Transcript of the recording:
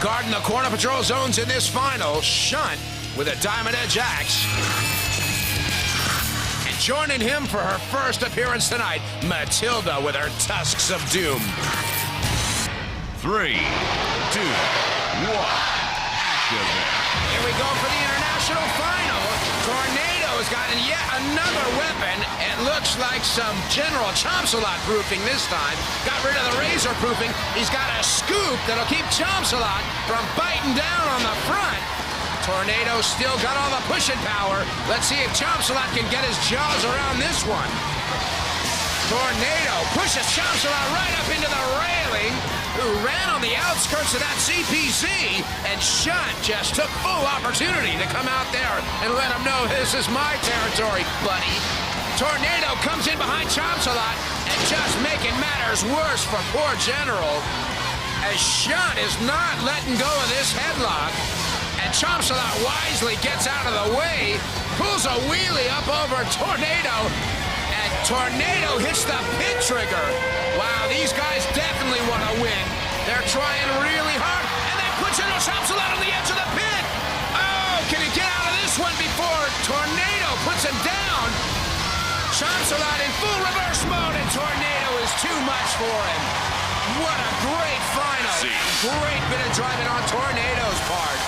guarding the corner patrol zones in this final, Shunt with a diamond edge axe. And joining him for her first appearance tonight, Matilda with her tusks of doom. 3, 2, 1, action. Here we go for the international final. Tornado's gotten yet another weapon. It looks like some General Chompsalot proofing this time. Got rid of the razor proofing. He's got a scoop that'll keep Chompsalot from biting down on the front. Tornado's still got all the pushing power. Let's see if Chompsalot can get his jaws around this one. Tornado pushes Chompsalot right up into the railing, who ran on the outskirts of that CPC, and Shunt just took full opportunity to come out there and let him know this is my territory, buddy. Tornado comes in behind Chompsalot and just making matters worse for poor General, as Shunt is not letting go of this headlock, and Chompsalot wisely gets out of the way, pulls a wheelie up over Tornado, and Tornado hits the pin trigger. Wow, these guys definitely want to win. They're trying really hard, and they put Chompsalot on the edge of the pin. Oh, can he get out of this one before Tornado puts him down? Chompsalot in full reverse mode, and Tornado is too much for him. What a great final. Great bit of driving on Tornado's part.